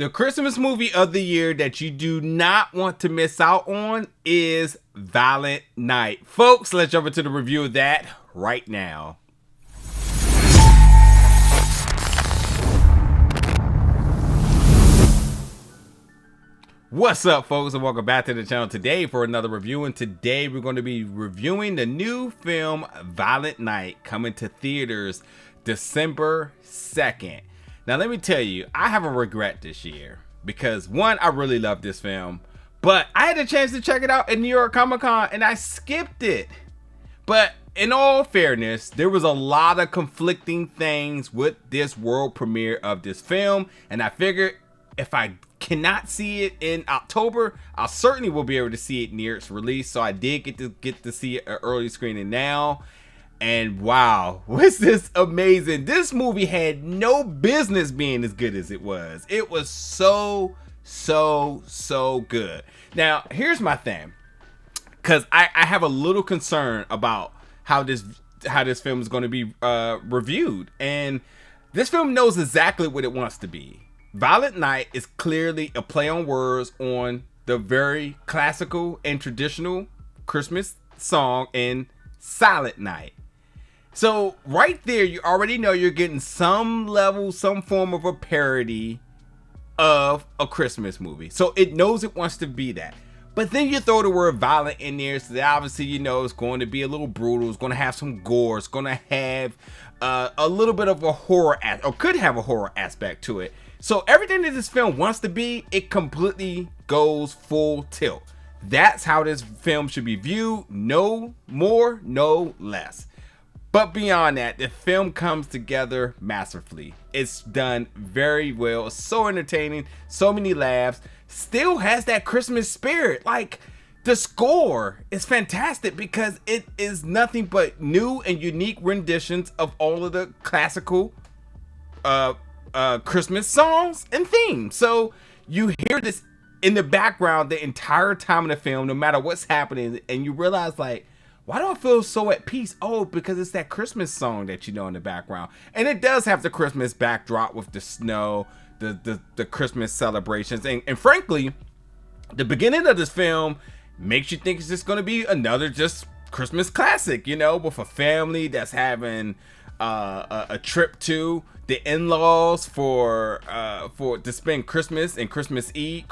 The Christmas movie of the year that you do not want to miss out on is Violent Night. Folks, let's jump into the review of that right now. What's up, folks, and welcome back to the channel today for another review. And today we're going to be reviewing the new film Violent Night, coming to theaters December 2nd. Now, let me tell you, I have a regret this year because, one, I really love this film, but I had a chance to check it out at New York Comic Con and I skipped it. But in all fairness, there was a lot of conflicting things with this world premiere of this film, and I figured if I cannot see it in October, I certainly will be able to see it near its release. So I did get to see it at early screening now. And wow, was this amazing. This movie had no business being as good as it was. It was so good. Now, here's my thing. Because I have a little concern about how this film is going to be reviewed. And this film knows exactly what it wants to be. Violent Night is clearly a play on words on the very classical and traditional Christmas song in Silent Night. So right there, you already know you're getting some form of a parody of a Christmas movie. So it knows it wants to be that. But then you throw the word violent in there, so that obviously you know it's going to be a little brutal. It's going to have some gore. It's going to have a little bit of a horror, or could have a horror aspect to it. So everything that this film wants to be, it completely goes full tilt. That's how this film should be viewed. No more, no less. But beyond that, the film comes together masterfully. It's done very well. It's so entertaining, so many laughs. Still has that Christmas spirit. Like, the score is fantastic because it is nothing but new and unique renditions of all of the classical Christmas songs and themes. So you hear this in the background the entire time in the film, no matter what's happening, and you realize, like, why do I feel so at peace? Oh, because it's that Christmas song that you know in the background. And it does have the Christmas backdrop with the snow, the Christmas celebrations. And frankly, the beginning of this film makes you think it's just going to be another just Christmas classic, you know, with a family that's having a trip to the in-laws for to spend Christmas and Christmas Eve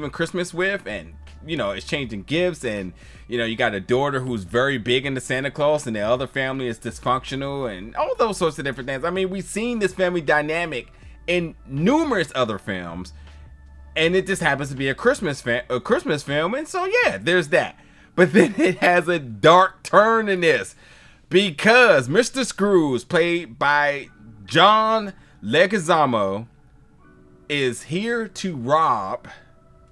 and Christmas with, and you know, exchanging gifts. And you know, you got a daughter who's very big into Santa Claus and the other family is dysfunctional and all those sorts of different things. I mean, we've seen this family dynamic in numerous other films, and it just happens to be a Christmas film. And so yeah, there's that. But then it has a dark turn in this, because Mr. Scrooge, played by John Leguizamo, is here to rob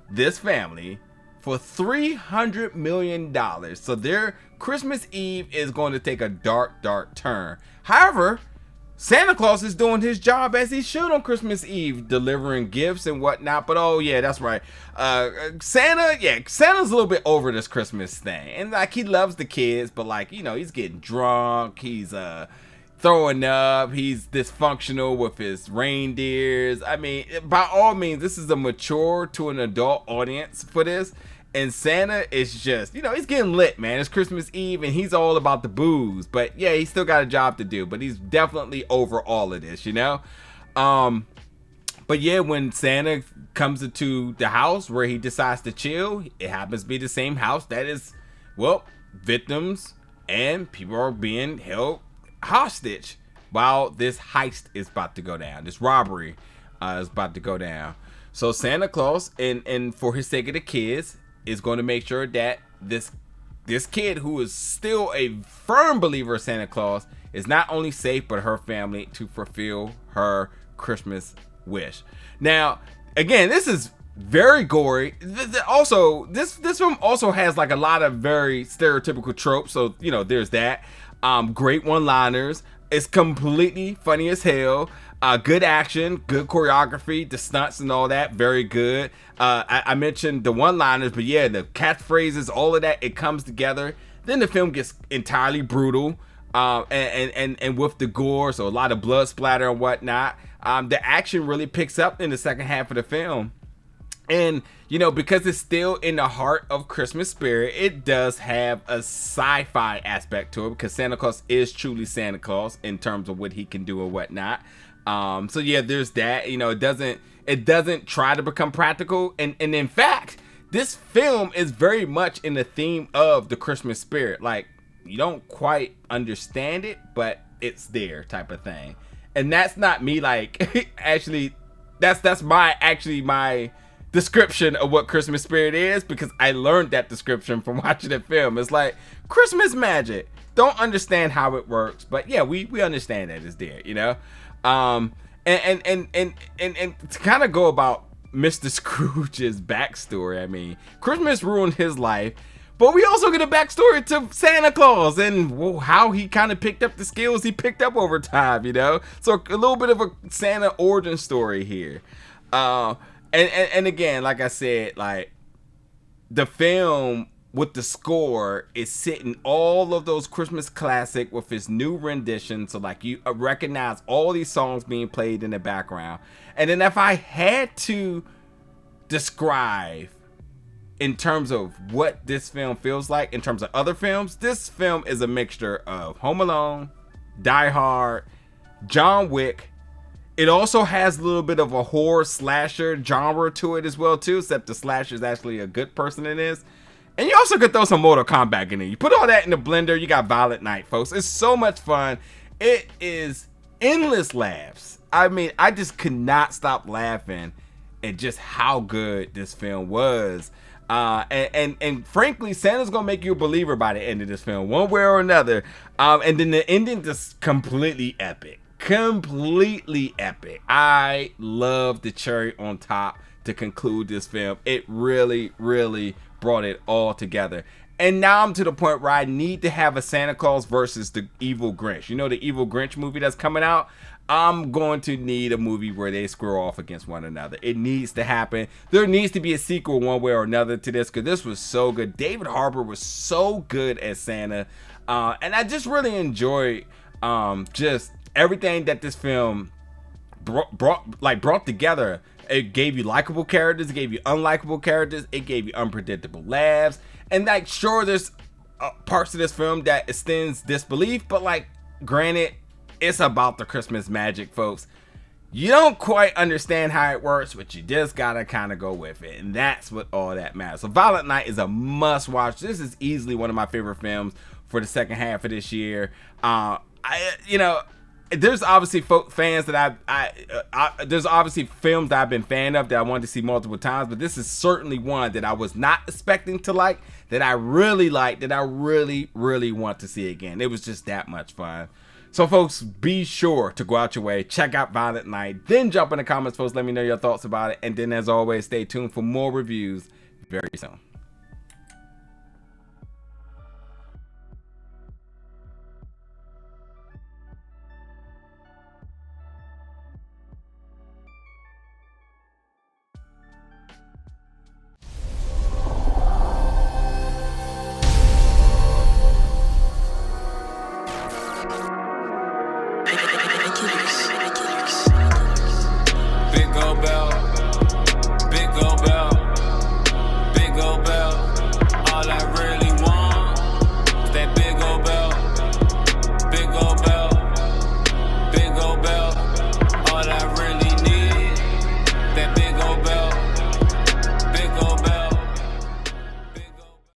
this family for $300 million. So their Christmas Eve is going to take a dark turn. However, Santa Claus is doing his job as he should on Christmas Eve, delivering gifts and whatnot. But oh yeah, that's right. Santa's a little bit over this Christmas thing. And like, he loves the kids, but like, you know, he's getting drunk. He's throwing up. He's dysfunctional with his reindeers. I mean, by all means, this is a mature to an adult audience for this. And Santa is just, you know, he's getting lit, man. It's Christmas Eve and he's all about the booze. But yeah, he's still got a job to do. But he's definitely over all of this, you know? But yeah, when Santa comes into the house where he decides to chill, it happens to be the same house that is, well, victims and people are being held hostage while this heist is about to go down. This robbery is about to go down. So Santa Claus, and for his sake of the kids, is going to make sure that this kid, who is still a firm believer of Santa Claus, is not only safe, but her family to fulfill her Christmas wish. Now, again, this is very gory. Also, this film also has like a lot of very stereotypical tropes. So, you know, there's that. Great one-liners. It's completely funny as hell. Good action, good choreography, the stunts and all that, very good. I mentioned the one-liners, but yeah, the catchphrases, all of that, it comes together. Then the film gets entirely brutal, and with the gore, so a lot of blood splatter and whatnot. The action really picks up in the second half of the film. And, you know, because it's still in the heart of Christmas spirit, it does have a sci-fi aspect to it, because Santa Claus is truly Santa Claus in terms of what he can do and whatnot. So yeah, there's that. You know, it doesn't try to become practical. And in fact, this film is very much in the theme of the Christmas spirit. Like, you don't quite understand it, but it's there type of thing. And that's not me, like, actually, that's my description of what Christmas spirit is, because I learned that description from watching the film. It's like Christmas magic. Don't understand how it works, but yeah, we understand that it's there, you know. And to kind of go about Mr. Scrooge's backstory, I mean, Christmas ruined his life, but we also get a backstory to Santa Claus and how he kind of picked up the skills he picked up over time, you know. So a little bit of a Santa origin story here. And again, like I said, like, the film with the score is sitting all of those Christmas classic with his new rendition. So like, you recognize all these songs being played in the background. And then if I had to describe in terms of what this film feels like in terms of other films, this film is a mixture of Home Alone, Die Hard, John Wick. It also has a little bit of a horror slasher genre to it as well too, except the slasher is actually a good person in this. And you also could throw some Mortal Kombat in it. You put all that in the blender, you got Violent Night, folks. It's so much fun. It is endless laughs. I mean, I just could not stop laughing at just how good this film was. And frankly, Santa's gonna make you a believer by the end of this film, one way or another. And then the ending just completely epic. Completely epic. I love the cherry on top to conclude this film. It really, really brought it all together. And now I'm to the point where I need to have a Santa Claus versus the Evil Grinch. You know, the Evil Grinch movie that's coming out? I'm going to need a movie where they square off against one another. It needs to happen. There needs to be a sequel one way or another to this, because this was so good. David Harbour was so good as Santa. And I just really enjoyed just everything that this film brought together. It gave you likable characters, it gave you unlikable characters, it gave you unpredictable laughs, and like, sure, there's parts of this film that extends disbelief, but like, granted, it's about the Christmas magic, folks. You don't quite understand how it works, but you just gotta kind of go with it, and that's what all that matters. So Violent Night is a must watch. This is easily one of my favorite films for the second half of this year. There's obviously fans that there's obviously films that I've been fan of that I wanted to see multiple times, but this is certainly one that I was not expecting to like, that I really like, that I really, really want to see again. It was just that much fun. So folks, be sure to go out your way, check out Violent Night, then jump in the comments, folks, let me know your thoughts about it, and then as always, stay tuned for more reviews very soon.